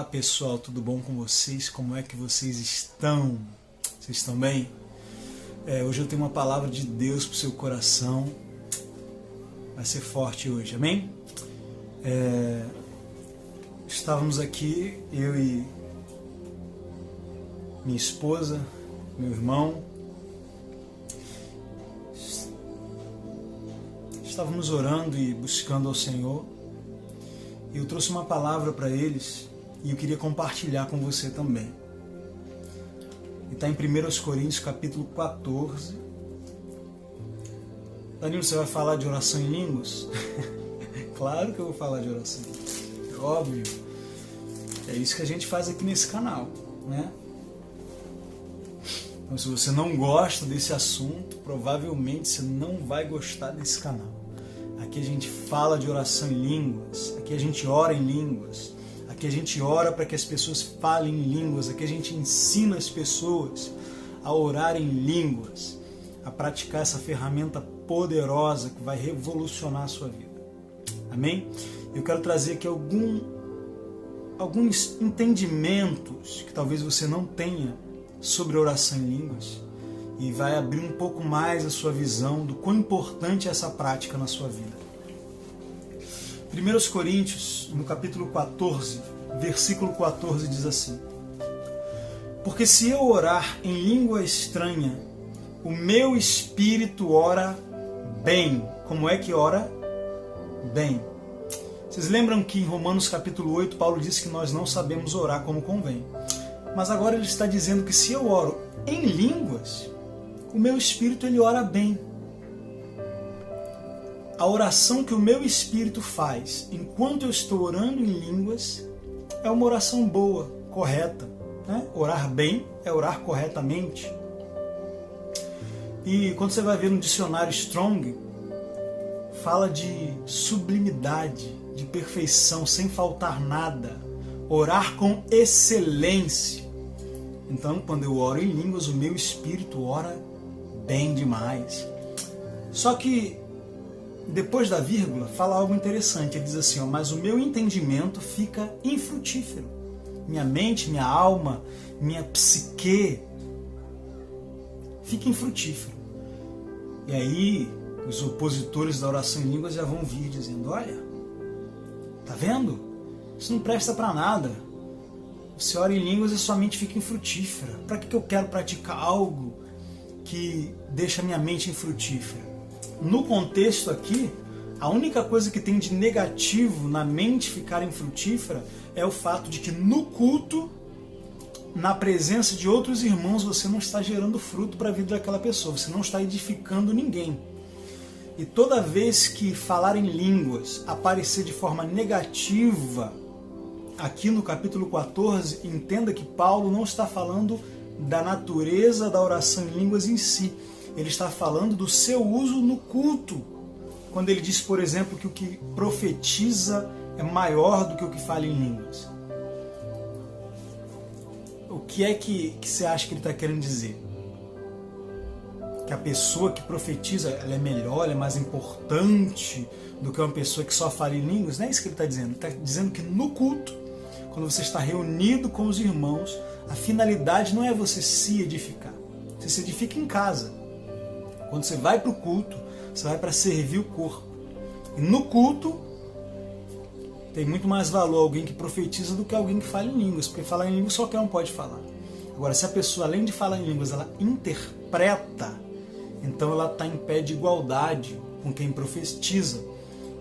pessoal, tudo bom com vocês? Como é que vocês estão? Vocês estão bem? Hoje eu tenho uma palavra de Deus para o seu coração. Vai ser forte hoje, amém? Estávamos aqui, eu e minha esposa, meu irmão. Estávamos orando e buscando ao Senhor. E eu trouxe uma palavra para eles e eu queria compartilhar com você também. E está em 1 Coríntios capítulo 14. Danilo, você vai falar de oração em línguas? Claro que eu vou falar de oração em línguas. É óbvio. É isso que a gente faz aqui nesse canal, né? Então, se você não gosta desse assunto, provavelmente você não vai gostar desse canal. Aqui a gente fala de oração em línguas, aqui a gente ora em línguas, aqui a gente ora para que as pessoas falem em línguas, aqui a gente ensina as pessoas a orar em línguas, a praticar essa ferramenta poderosa que vai revolucionar a sua vida. Amém? Eu quero trazer aqui alguns entendimentos que talvez você não tenha sobre oração em línguas e vai abrir um pouco mais a sua visão do quão importante é essa prática na sua vida. 1 Coríntios, no capítulo 14, versículo 14, diz assim: porque se eu orar em língua estranha, o meu espírito ora bem. Como é que ora? Bem. Vocês lembram que em Romanos capítulo 8, Paulo disse que nós não sabemos orar como convém. Mas agora ele está dizendo que se eu oro em línguas, o meu espírito ele ora bem. A oração que o meu espírito faz enquanto eu estou orando em línguas é uma oração boa, correta, né? Orar bem é orar corretamente. E quando você vai ver no dicionário Strong, fala de sublimidade, de perfeição, sem faltar nada. Orar com excelência. Então, quando eu oro em línguas, o meu espírito ora bem demais. Só que, depois da vírgula, fala algo interessante. Ele diz assim, mas o meu entendimento fica infrutífero. Minha mente, minha alma, minha psique fica infrutífero. E aí, os opositores da oração em línguas já vão vir dizendo, olha, tá vendo? Isso não presta para nada. Você ora em línguas e sua mente fica infrutífera. Para que eu quero praticar algo que deixa minha mente infrutífera? No contexto aqui, a única coisa que tem de negativo na mente ficar infrutífera é o fato de que no culto, na presença de outros irmãos, você não está gerando fruto para a vida daquela pessoa, você não está edificando ninguém. E toda vez que falar em línguas aparecer de forma negativa, aqui no capítulo 14, entenda que Paulo não está falando da natureza da oração em línguas em si. Ele está falando do seu uso no culto. Quando ele diz, por exemplo, que o que profetiza é maior do que o que fala em línguas. O que é que você acha que ele está querendo dizer? Que a pessoa que profetiza ela é melhor, ela é mais importante do que uma pessoa que só fala em línguas? Não é isso que ele está dizendo. Ele está dizendo que no culto, quando você está reunido com os irmãos, a finalidade não é você se edificar. Você se edifica em casa. Quando você vai para o culto, você vai para servir o corpo. E no culto, tem muito mais valor alguém que profetiza do que alguém que fala em línguas, porque falar em línguas só quem não pode falar. Agora, se a pessoa, além de falar em línguas, ela interpreta, então ela está em pé de igualdade com quem profetiza,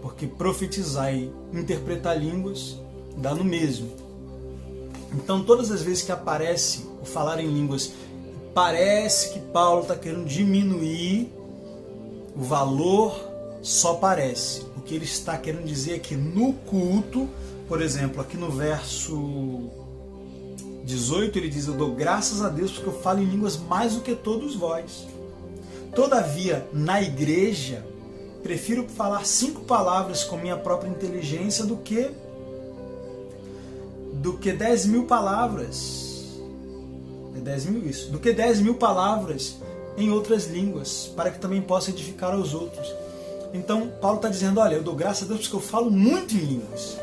porque profetizar e interpretar línguas dá no mesmo. Então, todas as vezes que aparece o falar em línguas, parece que Paulo está querendo diminuir o valor, só parece. O que ele está querendo dizer é que no culto, por exemplo, aqui no verso 18, ele diz, eu dou graças a Deus porque eu falo em línguas mais do que todos vós. Todavia, na igreja, prefiro falar 5 palavras com minha própria inteligência do que 10.000 palavras. É 10.000 isso. Do que 10.000 palavras em outras línguas, para que também possa edificar aos outros. Então, Paulo está dizendo, olha, eu dou graças a Deus porque eu falo muito em línguas.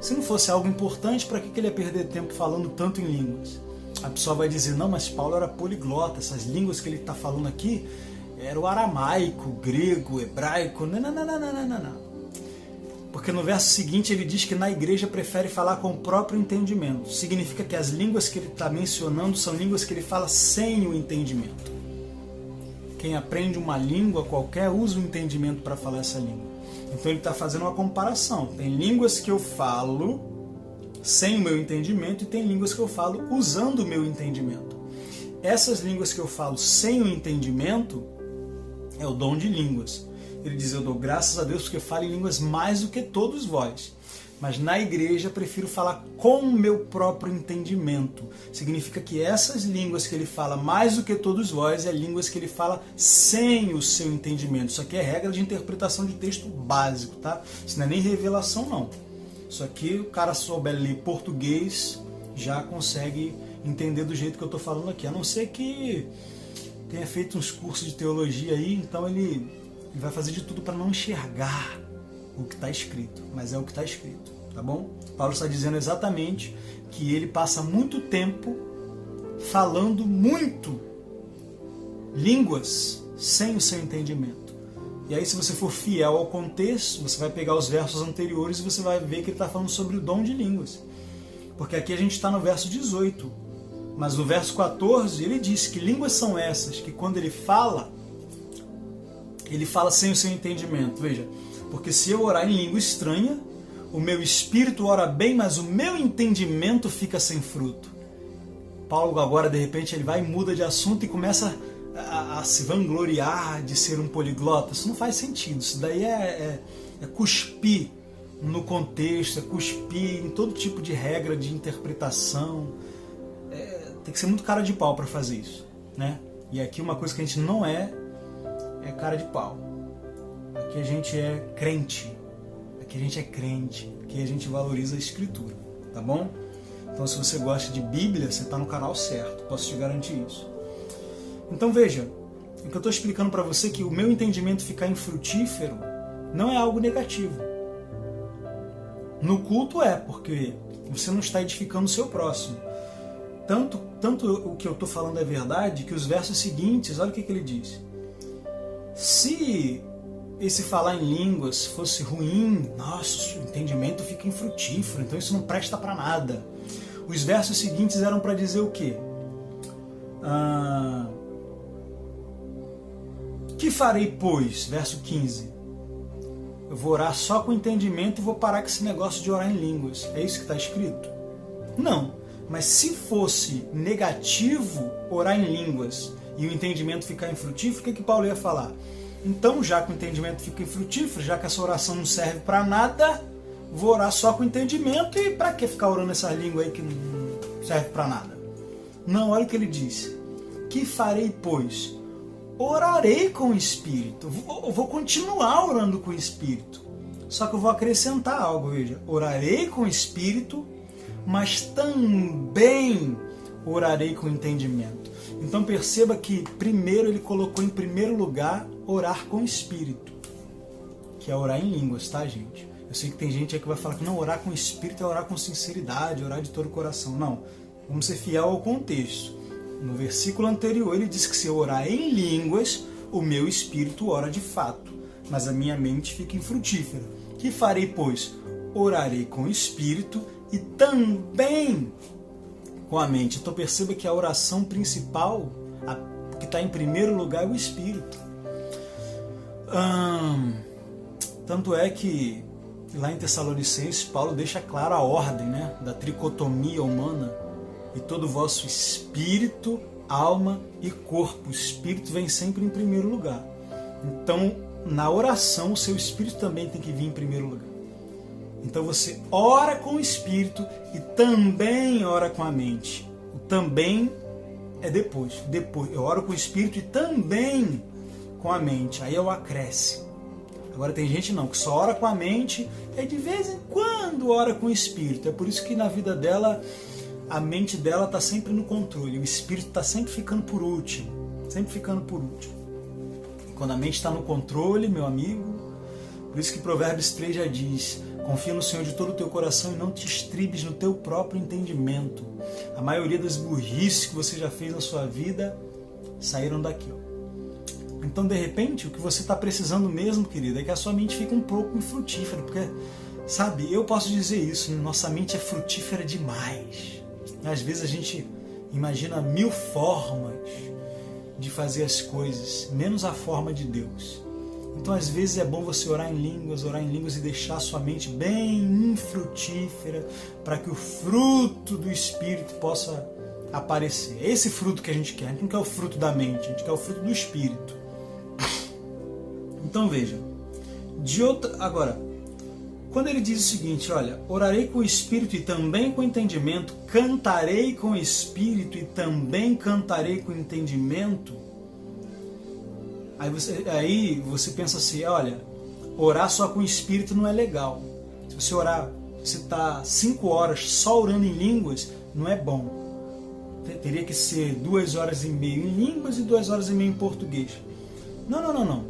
Se não fosse algo importante, para que ele ia perder tempo falando tanto em línguas? A pessoa vai dizer, não, mas Paulo era poliglota, essas línguas que ele está falando aqui era o aramaico, o grego, o hebraico. Não. Porque no verso seguinte ele diz que na igreja prefere falar com o próprio entendimento. Significa que as línguas que ele está mencionando são línguas que ele fala sem o entendimento. Quem aprende uma língua qualquer usa o entendimento para falar essa língua. Então ele está fazendo uma comparação. Tem línguas que eu falo sem o meu entendimento e tem línguas que eu falo usando o meu entendimento. Essas línguas que eu falo sem o entendimento é o dom de línguas. Ele diz, eu dou graças a Deus porque falo em línguas mais do que todos vós. Mas na igreja prefiro falar com o meu próprio entendimento. Significa que essas línguas que ele fala mais do que todos vós é línguas que ele fala sem o seu entendimento. Isso aqui é regra de interpretação de texto básico, tá? Isso não é nem revelação, não. Isso aqui, o cara souber ler português, já consegue entender do jeito que eu estou falando aqui. A não ser que tenha feito uns cursos de teologia aí, então ele vai fazer de tudo para não enxergar o que está escrito, mas é o que está escrito, tá bom? Paulo está dizendo exatamente que ele passa muito tempo falando muito línguas sem o seu entendimento. E aí, se você for fiel ao contexto, você vai pegar os versos anteriores e você vai ver que ele está falando sobre o dom de línguas. Porque aqui a gente está no verso 18, mas no verso 14 ele diz que línguas são essas, que quando ele fala sem o seu entendimento. Veja, porque se eu orar em língua estranha, o meu espírito ora bem, mas o meu entendimento fica sem fruto. Paulo agora, de repente, ele vai e muda de assunto e começa a se vangloriar de ser um poliglota. Isso não faz sentido. Isso daí é cuspir no contexto, é cuspir em todo tipo de regra de interpretação. Tem que ser muito cara de pau para fazer isso, né? E aqui uma coisa que a gente não é cara de pau. Aqui a gente é crente. Aqui a gente é crente. Aqui a gente valoriza a Escritura, tá bom? Então, se você gosta de Bíblia, você está no canal certo. Posso te garantir isso. Então, veja, o que eu estou explicando para você é que o meu entendimento ficar infrutífero não é algo negativo. No culto porque você não está edificando o seu próximo. Tanto o que eu estou falando é verdade, que os versos seguintes, olha o que ele diz. Se esse falar em línguas fosse ruim, nossa, o entendimento fica infrutífero, então isso não presta para nada. Os versos seguintes eram para dizer o quê? Que farei, pois? Verso 15. Eu vou orar só com entendimento e vou parar com esse negócio de orar em línguas. É isso que está escrito? Não. Mas se fosse negativo orar em línguas e o entendimento ficar infrutífero, o que Paulo ia falar? Então, já que o entendimento fica infrutífero, já que essa oração não serve para nada, vou orar só com entendimento e para que ficar orando essa língua aí que não serve para nada? Não, olha o que ele diz. Que farei, pois? Orarei com o Espírito. Eu vou continuar orando com o Espírito. Só que eu vou acrescentar algo, veja. Orarei com o Espírito, mas também orarei com entendimento. Então perceba que primeiro ele colocou em primeiro lugar orar com o Espírito, que é orar em línguas, tá, gente? Eu sei que tem gente aí que vai falar que não, orar com o Espírito é orar com sinceridade, orar de todo o coração. Não, vamos ser fiel ao contexto. No versículo anterior ele diz que se eu orar em línguas, o meu espírito ora de fato, mas a minha mente fica infrutífera. Que farei, pois? Orarei com o Espírito e também com a mente. Então perceba que a oração principal, a que está em primeiro lugar, é o Espírito. Tanto é que lá em Tessalonicenses, Paulo deixa clara a ordem, né, da tricotomia humana. E todo o vosso espírito, alma e corpo. O espírito vem sempre em primeiro lugar. Então, na oração, o seu espírito também tem que vir em primeiro lugar. Então você ora com o espírito e também ora com a mente. O também é depois. Eu oro com o espírito e também com a mente. Aí é o acréscimo. Agora tem gente não, que só ora com a mente e de vez em quando ora com o espírito. É por isso que na vida dela, a mente dela está sempre no controle. O espírito está sempre ficando por último. Sempre ficando por último. Quando a mente está no controle, meu amigo, por isso que Provérbios 3 já diz, Confia no Senhor de todo o teu coração e não te estribes no teu próprio entendimento. A maioria das burrices que você já fez na sua vida saíram daqui. Ó. Então, de repente, o que você está precisando mesmo, querido, é que a sua mente fique um pouco infrutífera. Porque, sabe, eu posso dizer isso, nossa mente é frutífera demais. E às vezes a gente imagina 1000 formas de fazer as coisas, menos a forma de Deus. Então, às vezes, é bom você orar em línguas e deixar a sua mente bem infrutífera para que o fruto do Espírito possa aparecer. É esse fruto que a gente quer. A gente não quer o fruto da mente, a gente quer o fruto do Espírito. Então, veja. Agora, quando ele diz o seguinte, olha, orarei com o Espírito e também com o entendimento, cantarei com o Espírito e também cantarei com o entendimento. Aí você pensa assim, olha, orar só com o Espírito não é legal. Se você orar, você está 5 horas só orando em línguas, não é bom. Teria que ser 2 horas e meia em línguas e 2 horas e meia em português. Não.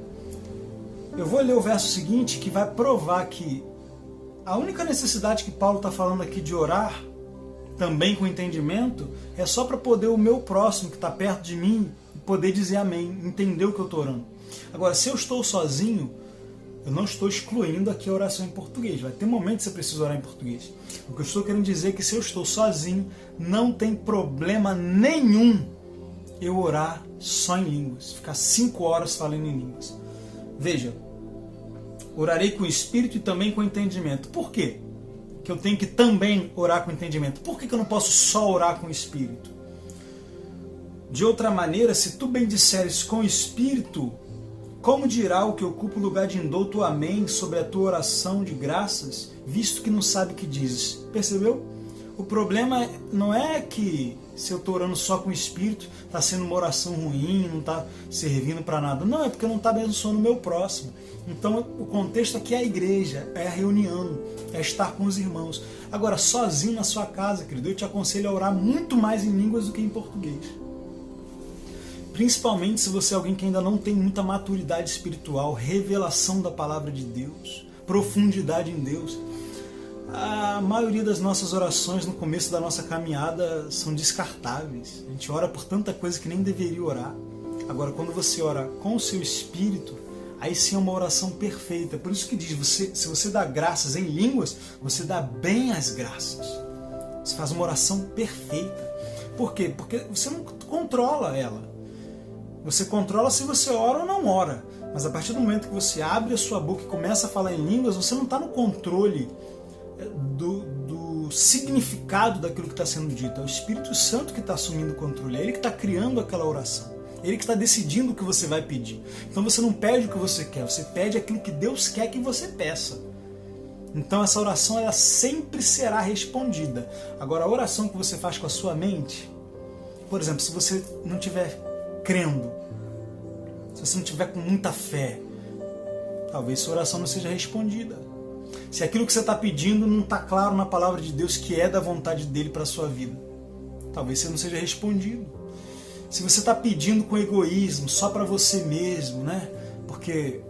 Eu vou ler o verso seguinte que vai provar que a única necessidade que Paulo está falando aqui de orar, também com entendimento, é só para poder o meu próximo que está perto de mim poder dizer amém, entender o que eu estou orando. Agora, se eu estou sozinho, eu não estou excluindo aqui a oração em português. Vai ter momentos que você precisa orar em português. O que eu estou querendo dizer é que se eu estou sozinho, não tem problema nenhum eu orar só em línguas, ficar 5 horas falando em línguas. Veja, orarei com o Espírito e também com o entendimento. Por quê que eu tenho que também orar com o entendimento? Por que eu não posso só orar com o Espírito? De outra maneira, se tu bem disseres com o Espírito, como dirá o que ocupa o lugar de indouto amém sobre a tua oração de graças, visto que não sabe o que dizes? Percebeu? O problema não é que se eu estou orando só com o Espírito, está sendo uma oração ruim, não está servindo para nada. Não, é porque eu não estou abençoando o meu próximo. Então o contexto aqui é a igreja, é a reunião, é estar com os irmãos. Agora, sozinho na sua casa, querido, eu te aconselho a orar muito mais em línguas do que em português. Principalmente se você é alguém que ainda não tem muita maturidade espiritual, revelação da palavra de Deus, profundidade em Deus. A maioria das nossas orações no começo da nossa caminhada são descartáveis. A gente ora por tanta coisa que nem deveria orar. Agora, quando você ora com o seu espírito, aí sim é uma oração perfeita. Por isso que diz, se você dá graças em línguas, você dá bem as graças. Você faz uma oração perfeita. Por quê? Porque você não controla ela. Você controla se você ora ou não ora. Mas a partir do momento que você abre a sua boca e começa a falar em línguas, você não está no controle do significado daquilo que está sendo dito. É o Espírito Santo que está assumindo o controle. É Ele que está criando aquela oração. É Ele que está decidindo o que você vai pedir. Então você não pede o que você quer, você pede aquilo que Deus quer que você peça. Então essa oração ela sempre será respondida. Agora a oração que você faz com a sua mente, por exemplo, se você não estiver crendo, se você não estiver com muita fé, talvez sua oração não seja respondida. Se aquilo que você está pedindo não está claro na palavra de Deus que é da vontade dele para a sua vida, talvez você não seja respondido. Se você está pedindo com egoísmo, só para você mesmo, né? Porque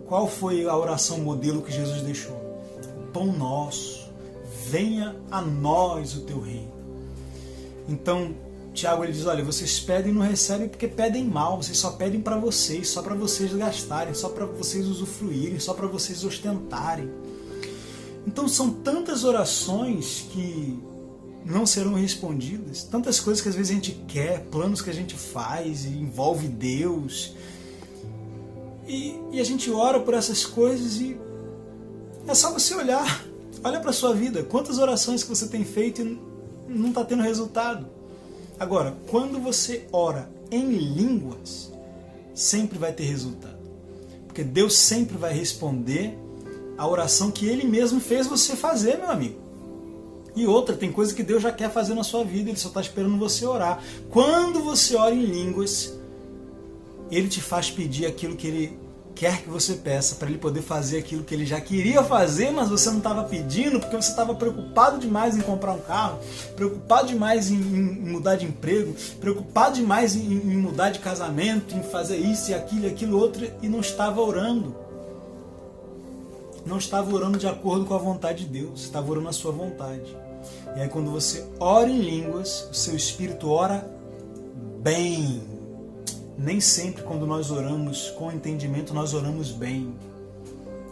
qual foi a oração modelo que Jesus deixou? O pão nosso, venha a nós o teu reino. Então, Tiago ele diz, olha, vocês pedem e não recebem porque pedem mal, vocês só pedem para vocês, só para vocês gastarem, só para vocês usufruírem, só para vocês ostentarem. Então são tantas orações que não serão respondidas, tantas coisas que às vezes a gente quer, planos que a gente faz e envolve Deus. E a gente ora por essas coisas e é só você olhar, olha para a sua vida, quantas orações que você tem feito e não está tendo resultado. Agora, quando você ora em línguas, sempre vai ter resultado. Porque Deus sempre vai responder a oração que Ele mesmo fez você fazer, meu amigo. E outra, tem coisa que Deus já quer fazer na sua vida, Ele só está esperando você orar. Quando você ora em línguas, Ele te faz pedir aquilo que Ele quer que você peça, para Ele poder fazer aquilo que Ele já queria fazer, mas você não estava pedindo, porque você estava preocupado demais em comprar um carro, preocupado demais em mudar de emprego, preocupado demais em mudar de casamento, em fazer isso e aquilo outro, e não estava orando. não estava orando de acordo com a vontade de Deus, estava orando a sua vontade. E aí quando você ora em línguas, o seu espírito ora bem. Nem sempre quando nós oramos com entendimento, nós oramos bem.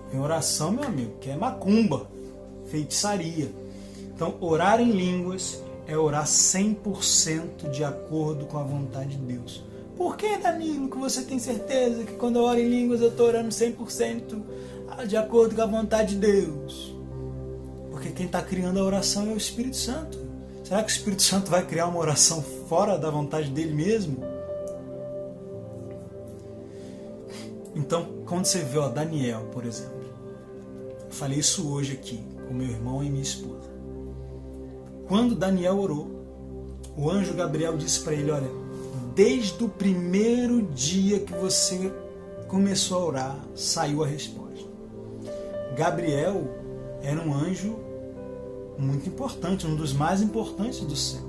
Tem oração, meu amigo, que é macumba, feitiçaria. Então, orar em línguas é orar 100% de acordo com a vontade de Deus. Por que, Danilo, que você tem certeza que quando eu oro em línguas eu estou orando 100% de acordo com a vontade de Deus? Porque quem está criando a oração é o Espírito Santo. Será que o Espírito Santo vai criar uma oração fora da vontade dele mesmo? Então, quando você vê Daniel, por exemplo, eu falei isso hoje aqui com meu irmão e minha esposa. Quando Daniel orou, o anjo Gabriel disse para ele, olha, desde o primeiro dia que você começou a orar, saiu a resposta. Gabriel era um anjo muito importante, um dos mais importantes do céu.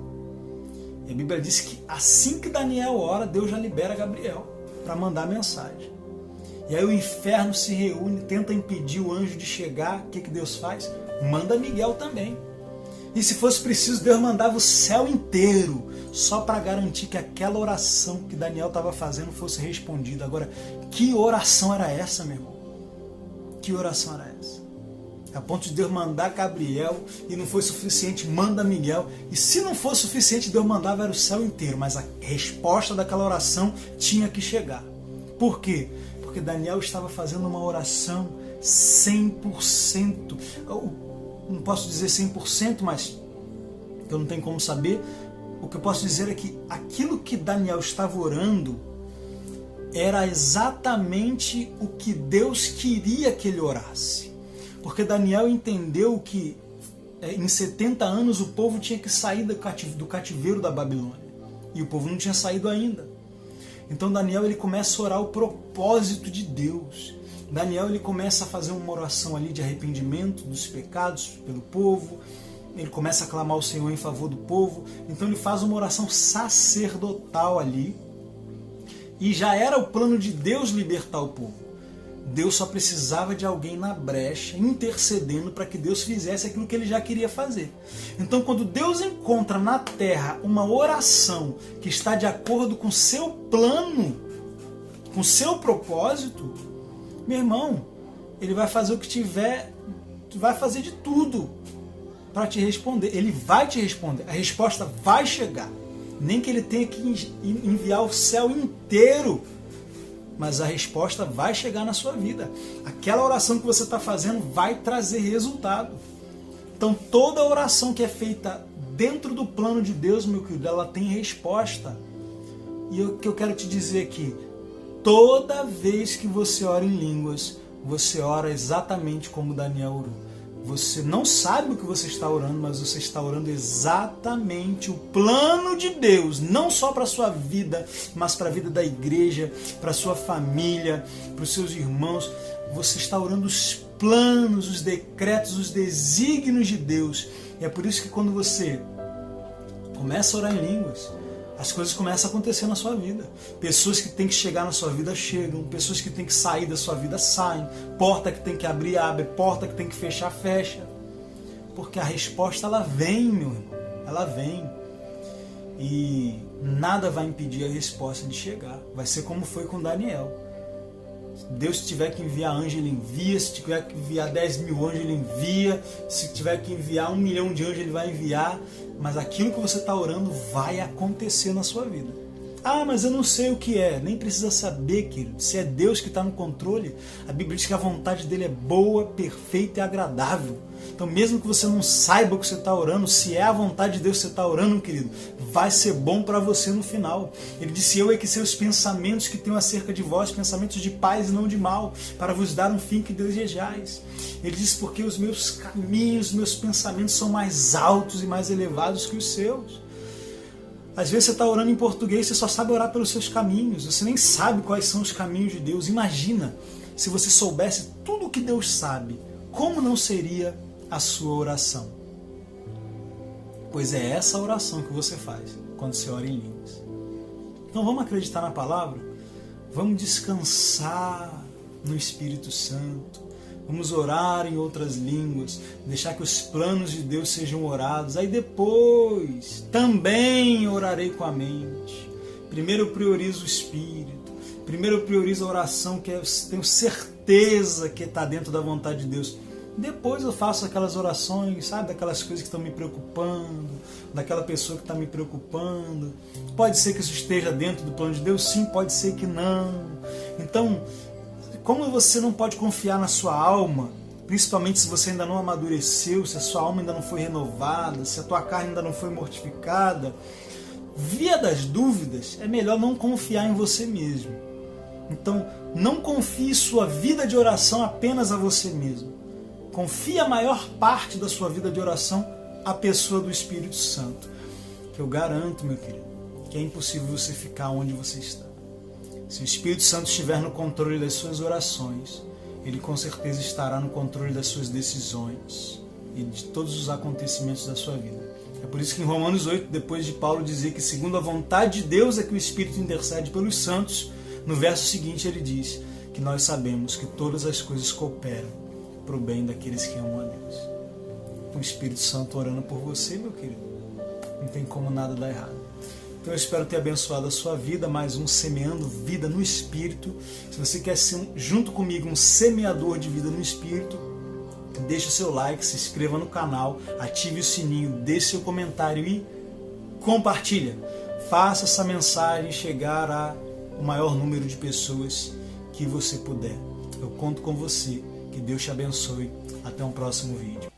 E a Bíblia diz que assim que Daniel ora, Deus já libera Gabriel para mandar a mensagem. E aí o inferno se reúne, tenta impedir o anjo de chegar. O que Deus faz? Manda Miguel também. E se fosse preciso, Deus mandava o céu inteiro, só para garantir que aquela oração que Daniel estava fazendo fosse respondida. Agora, que oração era essa, meu irmão? Que oração era essa? A ponto de Deus mandar Gabriel e não foi suficiente, manda Miguel. E se não fosse suficiente, Deus mandava era o céu inteiro. Mas a resposta daquela oração tinha que chegar. Por quê? Porque Daniel estava fazendo uma oração 100%. Não posso dizer 100%, mas eu não tenho como saber. O que eu posso dizer é que aquilo que Daniel estava orando era exatamente o que Deus queria que ele orasse. Porque Daniel entendeu que em 70 anos o povo tinha que sair do cativeiro da Babilônia. E o povo não tinha saído ainda. Então Daniel ele começa a orar o propósito de Deus. Daniel ele começa a fazer uma oração ali de arrependimento dos pecados pelo povo. Ele começa a clamar ao Senhor em favor do povo. Então ele faz uma oração sacerdotal ali. E já era o plano de Deus libertar o povo. Deus só precisava de alguém na brecha, intercedendo para que Deus fizesse aquilo que ele já queria fazer. Então quando Deus encontra na terra uma oração que está de acordo com o seu plano, com o seu propósito, meu irmão, ele vai fazer o que tiver, vai fazer de tudo para te responder. Ele vai te responder, a resposta vai chegar. Nem que ele tenha que enviar o céu inteiro, mas a resposta vai chegar na sua vida. Aquela oração que você está fazendo vai trazer resultado. Então toda oração que é feita dentro do plano de Deus, meu querido, ela tem resposta. E o que eu quero te dizer aqui, toda vez que você ora em línguas, você ora exatamente como Daniel orou. Você não sabe o que você está orando, mas você está orando exatamente o plano de Deus, não só para a sua vida, mas para a vida da igreja, para a sua família, para os seus irmãos. Você está orando os planos, os decretos, os desígnios de Deus. E é por isso que quando você começa a orar em línguas, as coisas começam a acontecer na sua vida. Pessoas que têm que chegar na sua vida chegam. Pessoas que têm que sair da sua vida saem. Porta que tem que abrir, abre. Porta que tem que fechar, fecha. Porque a resposta ela vem, meu irmão. Ela vem. E nada vai impedir a resposta de chegar. Vai ser como foi com Daniel. Se Deus tiver que enviar anjo, ele envia. Se tiver que enviar 10 mil anjos, ele envia. Se tiver que enviar 1 milhão de anjos, ele vai enviar. Mas aquilo que você está orando vai acontecer na sua vida. Ah, mas eu não sei o que é. Nem precisa saber, querido. Se é Deus que está no controle, a Bíblia diz que a vontade dele é boa, perfeita e agradável. Então mesmo que você não saiba o que você está orando, se é a vontade de Deus que você está orando, querido, vai ser bom para você no final. Ele disse, eu é que sei os pensamentos que tenho acerca de vós, pensamentos de paz e não de mal, para vos dar um fim que desejais. Ele disse, porque os meus caminhos, meus pensamentos são mais altos e mais elevados que os seus. Às vezes você está orando em português, você só sabe orar pelos seus caminhos, você nem sabe quais são os caminhos de Deus. Imagina se você soubesse tudo o que Deus sabe, como não seria a sua oração? Pois é essa oração que você faz quando você ora em línguas. Então vamos acreditar na palavra, vamos descansar no Espírito Santo, Vamos orar em outras línguas, deixar que os planos de Deus sejam orados. Aí depois, também orarei com a mente. Primeiro eu priorizo o Espírito. Primeiro eu priorizo a oração, que eu tenho certeza que está dentro da vontade de Deus. Depois eu faço aquelas orações, sabe? Daquelas coisas que estão me preocupando, daquela pessoa que está me preocupando. Pode ser que isso esteja dentro do plano de Deus? Sim, pode ser que não. Então, como você não pode confiar na sua alma, principalmente se você ainda não amadureceu, se a sua alma ainda não foi renovada, se a tua carne ainda não foi mortificada, via das dúvidas, é melhor não confiar em você mesmo. Então, não confie sua vida de oração apenas a você mesmo. Confie a maior parte da sua vida de oração à pessoa do Espírito Santo. Que eu garanto, meu querido, que é impossível você ficar onde você está. Se o Espírito Santo estiver no controle das suas orações, ele com certeza estará no controle das suas decisões e de todos os acontecimentos da sua vida. É por isso que em Romanos 8, depois de Paulo dizer que segundo a vontade de Deus é que o Espírito intercede pelos santos, no verso seguinte ele diz que nós sabemos que todas as coisas cooperam para o bem daqueles que amam a Deus. O Espírito Santo orando por você, meu querido, não tem como nada dar errado. Então eu espero ter abençoado a sua vida, mais um Semeando Vida no Espírito. Se você quer ser, junto comigo, um semeador de vida no Espírito, deixe o seu like, se inscreva no canal, ative o sininho, deixe seu comentário e compartilha. Faça essa mensagem chegar ao maior número de pessoas que você puder. Eu conto com você. Que Deus te abençoe. Até um próximo vídeo.